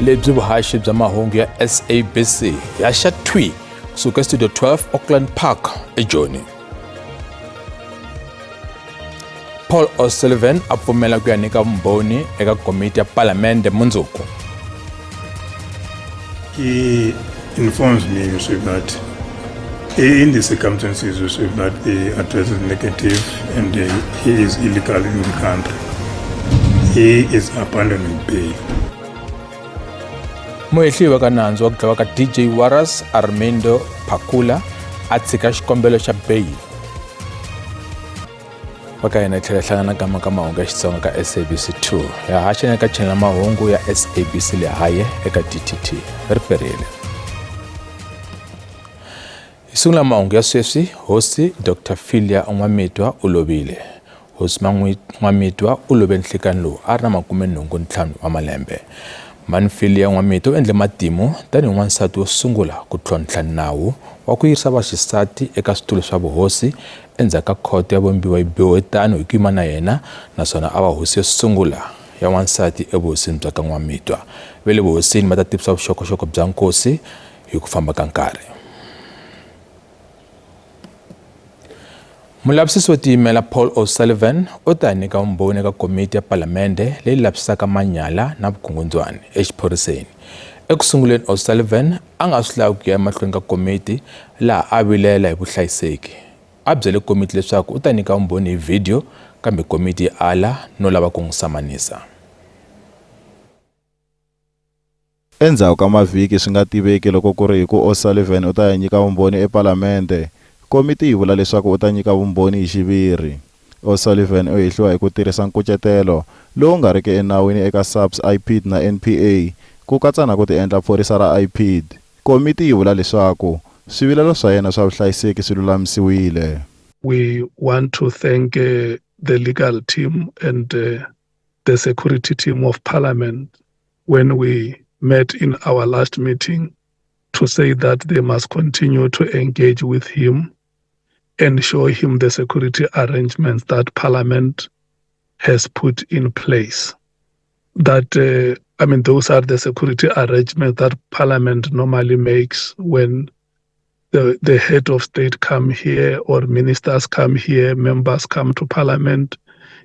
lebyi vuhaxi bya mahungu ya SABC ya xa thwi kusuka Studio 12 Auckland Park eJoni. Paul O'Sullivan a pfumela ku ya nyika vumbhoni eka komiti ya Palamende mundzuku. He informs me that in the circumstances that the address is negative and he is illegal in the country, he is abandoning bail. Muhehliwa ka nandzu wa ku dlawa ka DJ Waras Armindo Phakula a tshika xikombelo xa bail. Waka hina tlhela hlangana kama ka mahungu ya Xitsonga ka SABC2 ya haxena ka channel mahungu ya SABC le haye eka DTT riperile. Sungula mahungu ya sweswi, hosi Dr. Philia Nwamitwa u lovile. Hosi Nwamitwa u love nhlikani lowu a ri na 85 wa malembe. Mani Philia Nwamitwa u endle matimu tanihi n'wansati wo sungula ku tlhontlha nawu wa ku yirisa vaxisati eka switulu swa vuhosi endzhaku ka khoto ya vumbiwa yi biwe tano hi ku yima na yena, naswona a va hosi yo sungula ya n'wansati evuhosini bya ka Nwamitwa. Ve le vuhosini va ta tivisa vuxokoxoko bya nkosi hi ku famba ka nkarhi. Mulavisisi wo tiyimela Paul O'Sullivan u ta nyika vumbhoni eka komiti ya Palamende leyi lavisaka manyala na vukungundzwana exiphoriseni. Ekusunguleni O'Sullivan a nga swi lavi ku ya emahlweni ka komiti laha a vilela hi vuhlayiseki. A byele komiti leswaku u ta nyika vumbhoni hi video kambe komiti yi ala no lava ku n'wi samanisa. Endzhaku ka mavhiki swi nga tiveki loko ku ri hi ku O'Sullivan u ta ya nyika vumbhoni ePalamende, komiti yi vula leswaku u ta nyika vumbhoni hi xiviri. O'Sullivan u hehliwa hi ku tirhisa nkucetelo lowu nga riki enawini eka SAPS, IPID na NPA, ku katsa na ku ti endla phorisa ra IPID. Komiti yi vula leswaku swivilelo swa yena swa vuhlayiseki swi lulamisiwile. We want to thank the legal team and the security team of Parliament when we met in our last meeting to say that they must continue to engage with him and show him the security arrangements that Parliament has put in place. That, those are the security arrangements that Parliament normally makes when the head of state come here or ministers come here, members come to Parliament,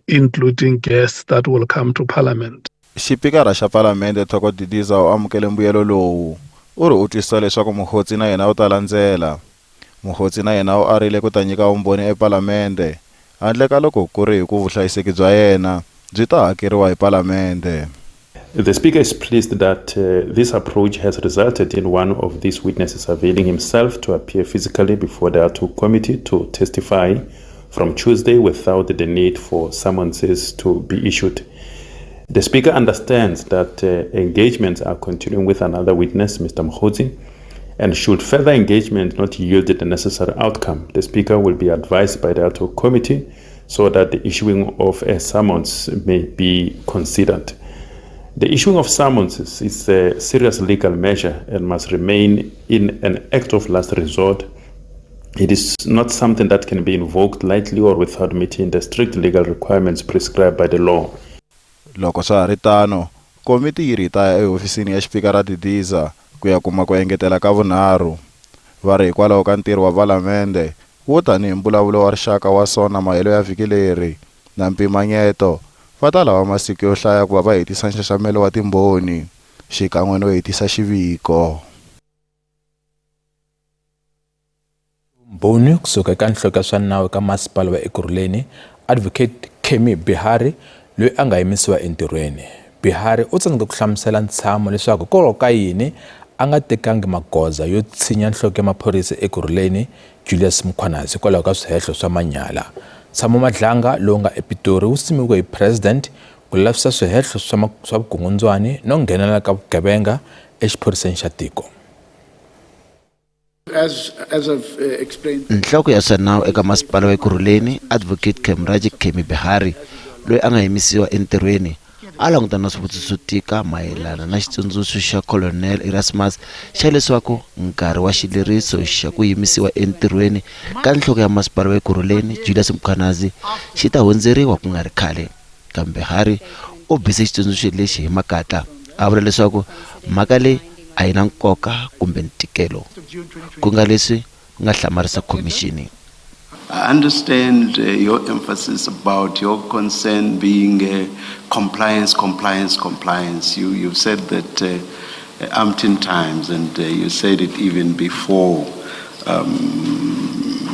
including guests that will come to Parliament. Xipikara xa Palamende Thoko Didiza u amukele mbuyelo lowu. U ri u twisisa leswaku muhotsi na yena u ta landzela. Muhotsi na yena u arile ku ta nyika vumbhoni ePalamende, handle ka loko ku ri hi ku vuhlayiseki bya yena byi ta hakeriwa hi Palamende. The Speaker is pleased that this approach has resulted in one of these witnesses availing himself to appear physically before the ATU committee to testify from Tuesday without the need for summonses to be issued. The Speaker understands that engagements are continuing with another witness, Mr. Mkhotsi, and should further engagement not yield the necessary outcome, the Speaker will be advised by the ATU committee so that the issuing of a summons may be considered. The issuing of summonses is a serious legal measure and must remain in an act of last resort. It is not something that can be invoked lightly or without meeting the strict legal requirements prescribed by the law. Loko swa ha ri tano, komiti yi ri ta ya ehofisini ya Xipikara Didiza ku ya kuma ku engetela ka vunharhu. Va ri hikwalaho ka ntirho wa Palamende wo tanihi mbulavulo wa rixaka wa SONA mahelo ya vhiki leri na mpimanyeto, va ta lava masiku yo hlaya ku va va hetisa nxaxamelo wa timbhoni xikan'we no hetisa xiviko. Mbhoni kusuka eka nhloko swa nawu ka masipala wa Ekurhuleni, Advocate Kemi Bihari, loyi a nga yimisiwa entirhweni. Bihari u tsandzeka ku hlamusela ntshamo leswaku kolo ka yini a nga tekangi magoza yo tshinya nhloko ya maphorisa Ekurhuleni Julius Mkhwanazi hikwalaho ka swihehlo swa manyala. Ntshamo Madlanga lowu nga ePitori wu simiwe hi President ku lavisisa swihehlo swa vukungundzwani no nghenelela ka vugevenga exiphoriseni xa tiko. Nhloko ya swa nawu eka masipala wa Ekurhuleni, Advocate Kemi Bihari, loyi a nga yimisiwa entirhweni, a langutana na swivutiso swo tika mayelana na xitsundzuxo xa Colonel Erasmus xa leswaku nkarhi wa xileriso xa ku yimisiwa entirhweni ka nhloko ya masipala wa Ekurhuleni Julius Mkhwanazi xi ta hundzeriwa ku nga ri khale. Kambe Bihari u bise xitsundzuxo lexi hi makatla a vula leswaku mhaka leyi a yi na nkoka kumbe ntikelo ku nga leswi nga hlamarisa khomixini. I understand your emphasis about your concern being compliance. You've said that umpteen times, and you said it even before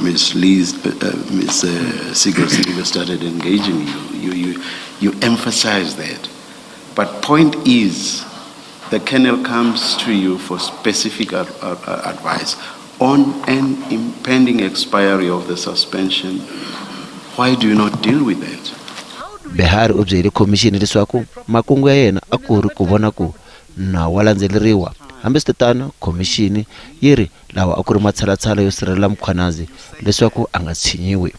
Ms. Sigel started engaging you. You emphasize that. But point is, the Colonel comes to you for specific advice on an impending expiry of the suspension. Why do you not deal with that? Behari u byele khomixini leswaku makungu ya yena a ku ri ku vona ku nawu wa landzeleriwa. Hambisitano khomixini yi ri lawa a ku ri matshalatshala yo sirhelela Mkhwanazi leswaku a nga tshinyiwi.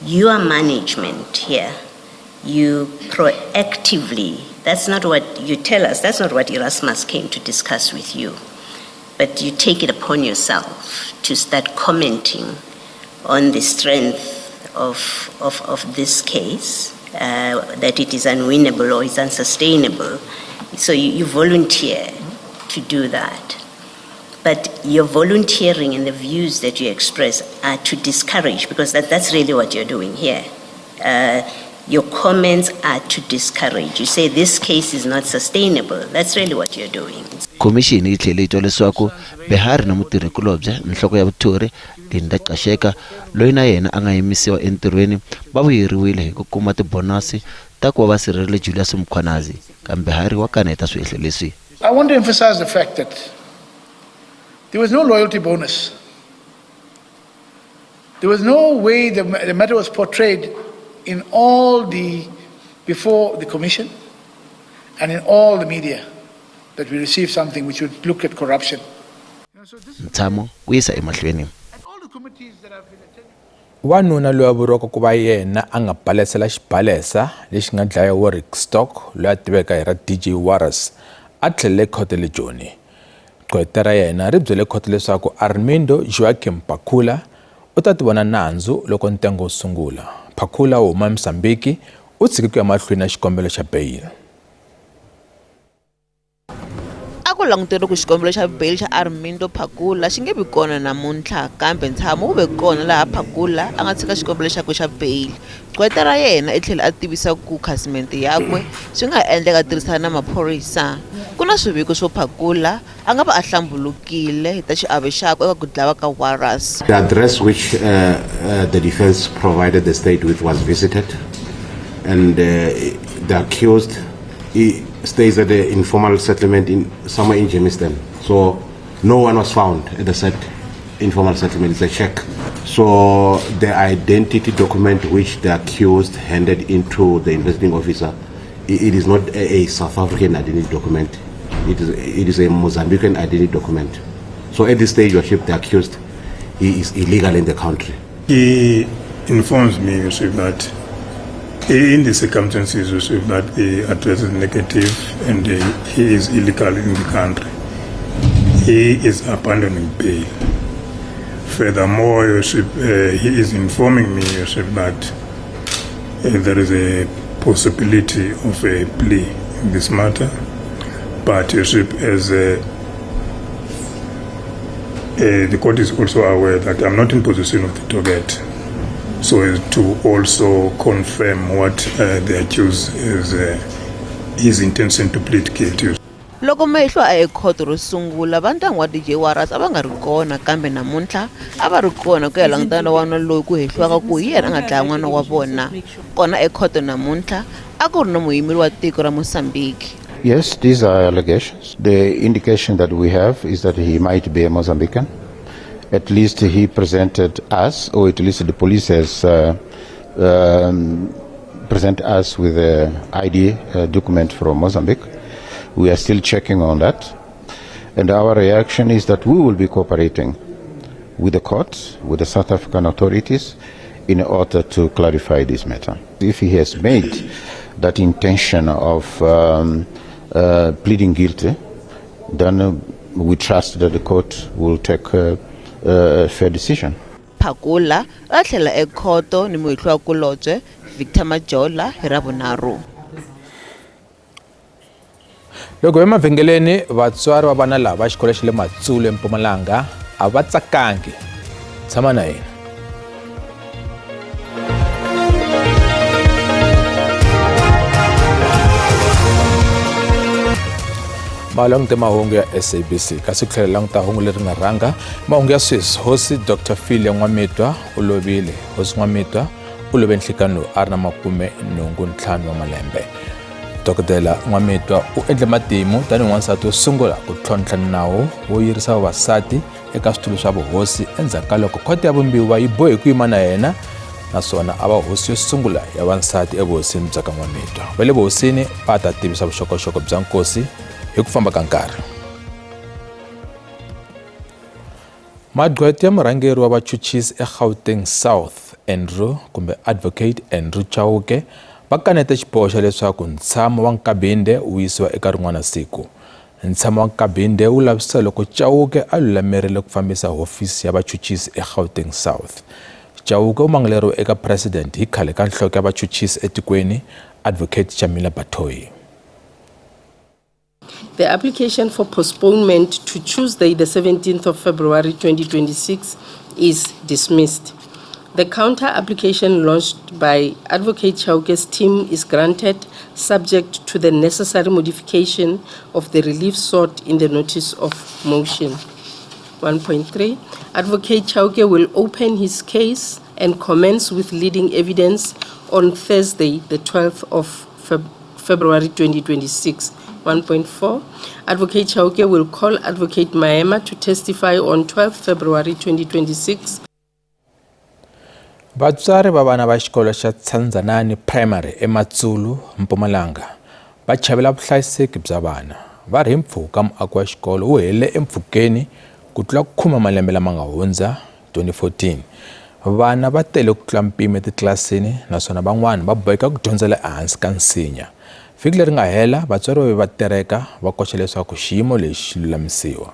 Your management here, you proactively, that's not what you tell us, that's not what Erasmus came to discuss with you. But you take it upon yourself to start commenting on the strength of this case, that it is unwinnable or is unsustainable. So you volunteer to do that. But your volunteering and the views that you express are to discourage, because that's really what you're doing here. Your comments are to discourage. You say this case is not sustainable. That's really what you're doing. Khomixini yi tlhele yi twa leswaku Behari na mutirhikulobye nhloko ya vuthori Linda Xakasheka loyi na yena a nga yimisiwa entirhweni va vuyeriwile hi ku kuma tibonasi ta ku va va sirhelela Julius Mkhwanazi, kambe Behari wa kaneta swihehlo leswi. I want to emphasize the fact that there was no loyalty bonus. There was no way the matter was portrayed in all before the commission and in all the media that we received something which would look at corruption. Ntshamo ku yisa emahlweni. Wanuna loyi a vuriwaka ku va yena a nga balesela xibalesa lexi nga dlaya Warwick Stock loyi a tiveka hi ra DJ Waras a tlhelele khoto le Joni. Qweta ra yena ri byele khoto leswaku Armindo Joaquim Pakula u ta tivona nandzu loko ntengo wu sungula. Pakula wo huma Mozambique u tshiki ku ya mahlweni na xikombelo xa bail. A ku langutele ku xikombelo xa bail xa Armindo Pakula xi nge vi kona namuntlha, kambe ntshamo wu ve kona laha Pakula a nga tshika xikombelo xakwe xa bail. Qweta ra yena i tlhela a tivisa ku khasimende yakwe swi nga endleka tirhisana na maphorisa. Ku na swiviko swo Pakula a nga va a hlambulukile hi ta xiave xakwe eka ku dlawa ka Waras. The address which the defense provided the state with was visited, and the accused stays at the informal settlement somewhere in Germiston. So no one was found at the said informal settlement. It's a check. So the identity document which the accused handed into the investigating officer, it is not a South African identity document. It is a Mozambican identity document. So at this stage, Your Worship, the accused, he is illegal in the country. He informs me, Your Worship, that in the circumstances, Your Worship, that the address is negative and he is illegal in the country. He is abandoning bail. Furthermore, Your Worship, he is informing me, Your Worship, that there is a possibility of a plea in this matter. But Your Worship, as the court is also aware that I'm not in possession of the target, so as to also confirm what the accused is his intention to plead guilty. Loko mahlo a ekhoto ro sungula va ntanga wa DJ Waras a va nga ri kona, kambe namuntlha a va ri kona ku ya langutana wana loyi ku hehliwaka ku hi yena a nga dlaya n'wana wa vona. Kona ekhoto namuntlha a ku ri na muyimeri wa tiko ra Mozambique. Yes, these are allegations. The indication that we have is that he might be a Mozambican. At least he presented us, or at least the police has present us with an ID document from Mozambique. We are still checking on that. And our reaction is that we will be cooperating with the courts, with the South African authorities, in order to clarify this matter. If he has made that intention of pleading guilty, then we trust that the court will take a fair decision. Pakula a tlhela ekhoto ni muhehli wa kulobye Victor Majola hi Ravunharhu. Loko emavhengeleni vatswari va vana lava xikolo xa le Matsulo eMpumalanga a va tsakangi. Tshama na hina. Malangute mahungu ya SABC kasi ku tlhela languta hungu leri nga rhanga mahungu ya sweswi. Hosi Dr. Philia N'wamitwa u lovile. Hosi N'wamitwa u love nhlikani lowu a ri na 85 wa malembe. Dokodela N'wamitwa u endle matimu tanihi n'wansati wo sungula ku tlhontlha nawu wo yirisa vavasati eka switulu swa vuhosi endzhaku ka loko khoto ya vumbiwa yi bohe ku yima na yena, naswona a va hosi yo sungula ya vansati evuhosini bya ka N'wamitwa. Va le vuhosini va ta tivisa vuxokoxoko bya nkosi hi ku famba ka nkarhi. Magqwetha ya murhangeri wa vachuchisi eGauteng South Advocate Andrew Chauke va kaneta xiboho xa leswaku ntshamo wa Nkabinde wu yisiwa eka rin'wana siku. Ntshamo wa Nkabinde wu lavisisa loko Chauke a lulamerile ku fambisa hofisi ya vachuchisi eGauteng South. Chauke u mangaleriwe eka president hi khale ka nhloko ya vachuchisi etikweni Advocate Chamila Batoyi. The application for postponement to Tuesday, the 17th of February 2026 is dismissed. The counter application launched by Advocate Chauke's team is granted subject to the necessary modification of the relief sought in the notice of motion. 1.3. Advocate Chauke will open his case and commence with leading evidence on Thursday, the 12th of February 2026. 1.4. Advocate Chauke will call Advocate Maema to testify on 12 February 2026. Vatswari va vana va xikolo xa Tsandzanani Primary eMatsulu, Mpumalanga va chavela vuhlayiseki bya vana. Va ri mpfhuka muako wa xikolo wu hele empfhukeni ku tlula 10 malembe lama nga hundza 2014. Vana va tele ku tlula mpimo etitlilasini naswona van'wana va boheka ku dyondzela ehansi ka nsinya. Vhiki leri nga hela vatswari va tereka va koxa leswaku xiyimo lexi lulamisiwa.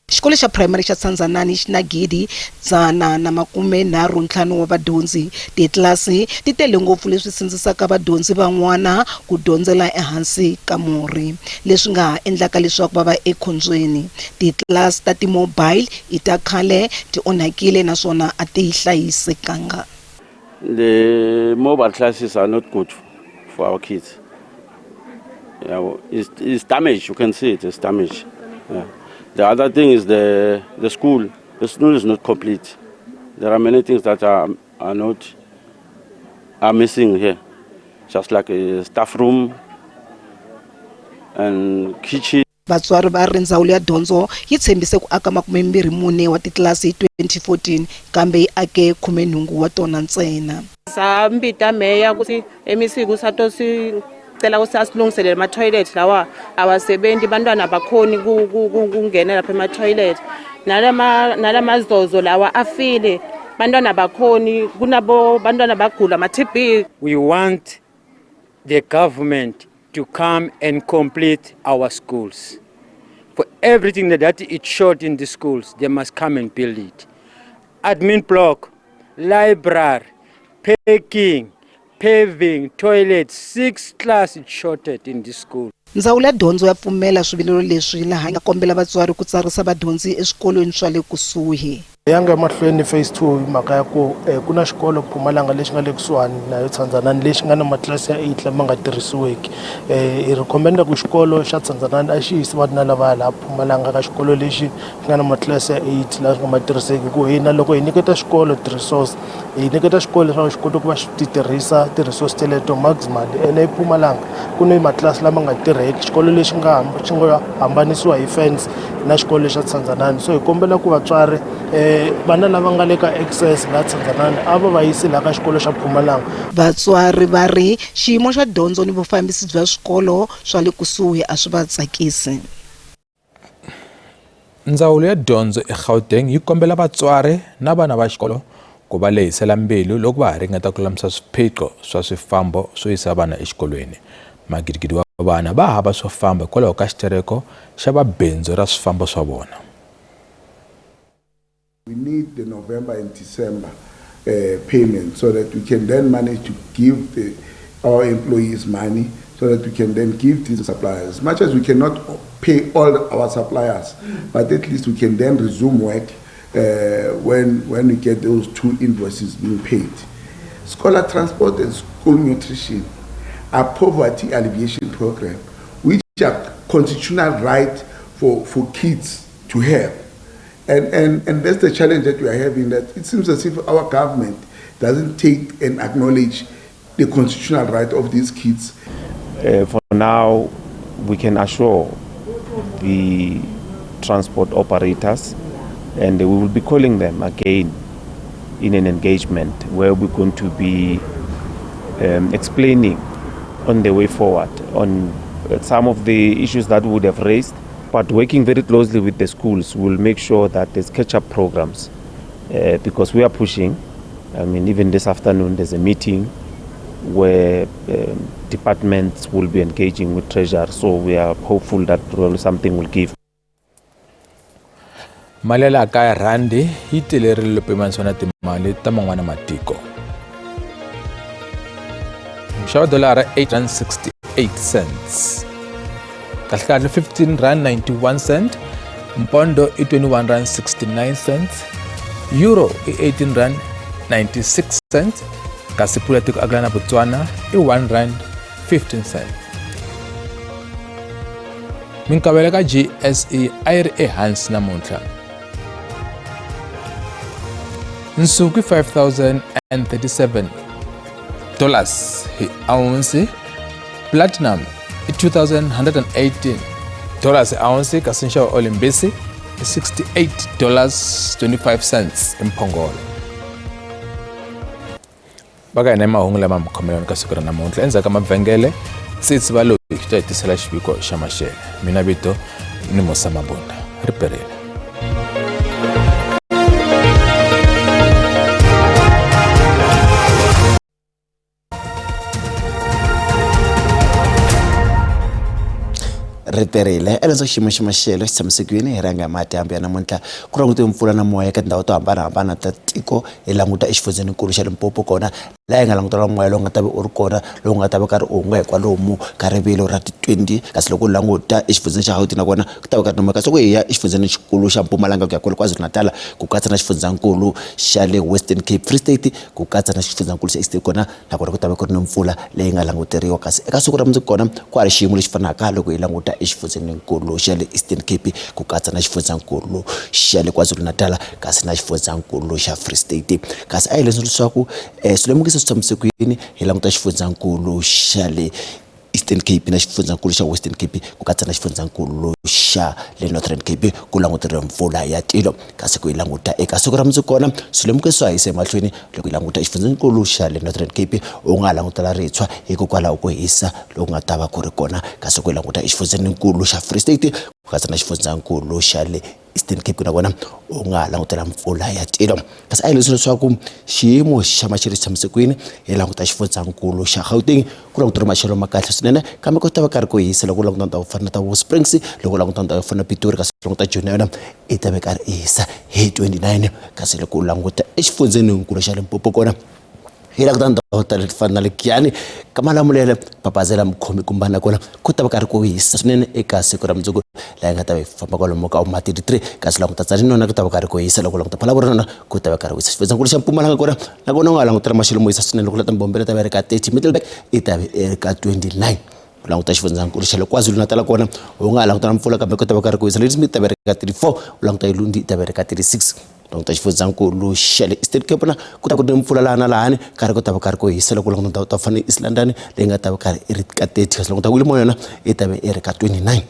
Xikolo xa primary xa Tsandzanani xi na 135 wa vadyondzi. Titlilasi ti tele ngopfu leswi sindzisaka vadyondzi van'wana ku dyondzela ehansi ka muri, leswi nga endlaka leswaku va va ekhombyeni. Titlilasi ta ti-mobile i ta khale ti onhakile naswona a ti hlayisekanga. The mobile classes are not good for our kids. Yeah, it's damaged. You can see it. It's damaged. Yeah. The other thing is the school. The school is not complete. There are many things that are missing here, just like a staff room and kitchen. Vatswari va ri ndzawulo ya dyondzo yi tshembise ku aka 24 wa titlilasi hi 2014 kambe yi ake 18 wa tona ntsena. Sambita meya ukuthi emisiku satosi cela ukuthi asilungiselele ama toilet lawa abasebenzi bantwana bakhoni kungena lapha ema toilet nalamazozo lawa afile bantwana bakhoni kunabo bantwana bagula ama TB. We want the government to come and complete our schools. For everything that is short in the schools, they must come and build it. Admin block, library, parking, paving, toilets, 6 classes shorted in the school. Ndzawulo ya dyondzo ya pfumela swivilelo leswi laha yi nga kombela vatswari ku tsarisa vadyondzi eswikolweni swa le kusuhi. Yanga mahlweni phase 2 mhaka ya ku ku na xikolo Mpumalanga lexi nga le kusuhani na Tsandzanani lexi nga na matlilasi ya 8 lama nga tirhisiweki. Hi recommenda ku xikolo xa Tsandzanani a xi yisi vana lava la Mpumalanga ka xikolo lexi nga na matlilasi ya 8 la nga ma tirhiseki ku hina loko hi nyiketa xikolo ti-resource hi nyiketa xikolo leswaku xi kota ku va xi tirhisa ti-resource teleto maximally ene Mpumalanga ku na matlilasi lama nga tirheki xikolo lexi nga hambanisiwa hi fence na xikolo xa Tsandzanani. So hi kombela ku vatswari vana lava nga le ka access la Tsandzanani a va yisi la ka xikolo xa Mpumalanga. Vatswari va ri xiyimo xa dyondzo ni vufambisi bya swikolo swa le kusuhi a swi va tsakisi. Ndzawulo ya dyondzo eGauteng yi kombela vatswari na vana va xikolo ku va lehisela mbilu loko va ha ringeta ku lamisa swiphiqo swa swifambo swo yisa vana exikolweni. Magidigidi wa vana va hava swo famba hikwalaho ka xitereko xa vabindzu ra swifambo swa vona. We need the November and December payment so that we can then manage to give our employees money so that we can then give these suppliers. As much as we cannot pay all our suppliers, but at least we can then resume work when we get those 2 invoices being paid. Scholar transport and school nutrition are poverty alleviation program, which are constitutional right for kids to have. And that's the challenge that we are having, that it seems as if our government doesn't take and acknowledge the constitutional right of these kids. For now, we can assure the transport operators, and we will be calling them again in an engagement where we're going to be explaining on the way forward on some of the issues that we would have raised, but working very closely with the schools, we'll make sure that there's catch-up programs because we are pushing. I mean, even this afternoon there's a meeting where departments will be engaging with Treasury, so we are hopeful that something will give. Malela kaya randi yi telerile pimanisana timali ta man'wana matiko. Nxavo dolara 8.68 cents. Kahlekahle 15 rand 91 cent. Mpondo i 21 rand 69 cents. Euro i 18 rand 96 cents. Kasi pula tiko aglana Botswana i 1 rand 15 cents. Minkavelo ka GSE a yi ri ehansi namuntlha. Nsuku $5,037 hi ounce. Platinum $2,118 hi ounce. Kasi nxavo olimbisi $68.25 imphongolo. Baka ina mahungu lama mukhomelani ka siku ra namuntlha endzhaku ka mavhengele Tsitsi Baloyi ta hi tisela xiviko xa maxele. Mina vito ni Musa Mabunda. Riperile. Riperile elenzo xiyimo xa maxelo xi tshamisekile hi ranga madyambu ya namuntlha ku langutiwe mpfula na moya eka tindhawu to hambanahambana ta tiko hi languta exifundzeninkulu xa Limpopo kona laha hi nga langutela moya lowu nga ta va u ri kona lowu nga ta va karhi u hunga hi kwalomu ka rivilo ra ti-20 kasi loko u languta exifundzeni xa Gauteng nakona ku ta va karhi moya kasi loko hi ya exifundzeni xikulu xa Mpumalanga ku ya kwale KwaZulu-Natal ku katsa na xifundzankulu xa le Western Cape Free State ku katsa na xifundzankulu xa Eastern kona nakona ku ta va ku ri na mpfula leyi nga languteriwa kasi eka siku ra mundzuku kona ku hari xiyimo lexi fanaka loko hi languta exifundzenikulu xa le Eastern Cape ku katsa na xifundzankulu xa le KwaZulu-Natal kasi na xifundzankulu xa Free State kasi a hi leswi leswaku swilemukisi swi tshamisekile hi languta xifundzankulu xa le Eastern Cape na xifundzankulu xa Western Cape ku katsa na xifundzankulu xa le Northern Cape ku languteriwa mpfula ya tilo kasi ku hi languta eka siku ra mundzuku kona swilemukisi swa hisa emahlweni loko hi languta xifundzankulu xa le Northern Cape u nga langutela ritswa hikokwalaho ko hisa loku nga ta va ku ri kona kasi ku hi languta xifundzankulu xa Free State ku katsa na xifundzankulu xa le Eastern Cape na kona u nga langutela mpfula ya tilo kasi a hi leswi leswaku xiyimo xa maxelo xi tshamisekile hi languta xifundzankulu xa Gauteng ku languteriwa maxelo ma kahle swinene kambe ku ta va karhi ku hisa loko u languta ndhawu fana ta Vo Springs loko u languta ndhawu fana Pitori kasi languta Joni na yona i ta va karhi hisa hi 29 kasi loko u languta exifundzenikulu xa Limpopo kona hi languta ndhawu ta fana na le Giyani ka Malamulele Papazela Mkhomi kumbana kona ku ta va karhi ku hisa swinene eka siku ra mundzuku laha nga ta va famba kwalomu ka 33 kasi languta Tsarinona ku ta va karhi ku hisa loko languta Phalaborwa ku ta va karhi ku hisa xifundzankulu xa Mpumalanga kona nakona u nga langutela maxelo mo hisa swinene loko lata Mbombela ta va ri ka 30 Middleburg i ta va ri ka 29 ku languta xifundzankulu xa le KwaZulu-Natal kona u nga langutela mpfula kambe ku ta va karhi ku hisa Ladysmith ta va ri ka 34 u languta Ilundi ta va ri ka 36 languta xifundzankulu xa le Eastern Cape na ku ta ku ri mpfula laha na lahani karhi ku ta va karhi ku hisa loko languta ndhawu ta fana East London leyi nga ta va karhi i ri ka 30 kasi languta Willmore yona i ta va i ri ka 29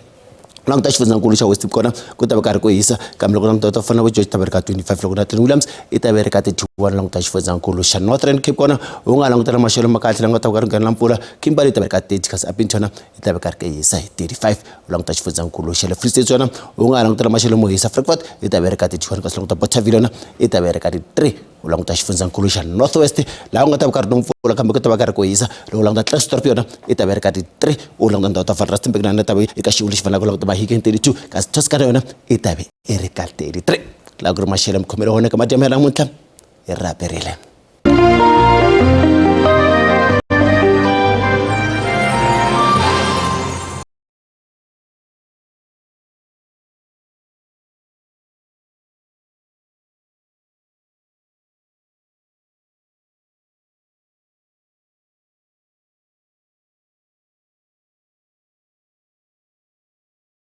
languta xifundzankulu xa West kona ku ta va karhi ku hisa kambe loko languta ta fana George ta va ri ka 25 loko na Williams i ta va ri ka 31 languta xifundzankulu xa Northern Cape kona u nga langutela maxelo ma kahle languta ku karhi nghena mpfula Kimberley ta va ri ka 30 kasi Appington i ta va karhi ku hisa hi 35 languta xifundzankulu xa le Free State yona u nga langutela maxelo mo hisa Frankfurt i ta va ri ka 31 kasi languta Bothaville yona i ta va ri ka 3 u languta xifundzankulu xa Northwest laha u nga ta va karhi no mpfula kambe ku ta va karhi ku hisa loko languta Klerksdorp yona i ta va ri ka 3 u languta ndhawu ta fana Rustenburg na ta va eka xiyimo lexi fanaka languta Mahikeng 32 kasi Toscana yona i ta va i ri ka 33 laha ku ri maxelo mkhomelo wona ka madyambu ya namuntlha i raperile.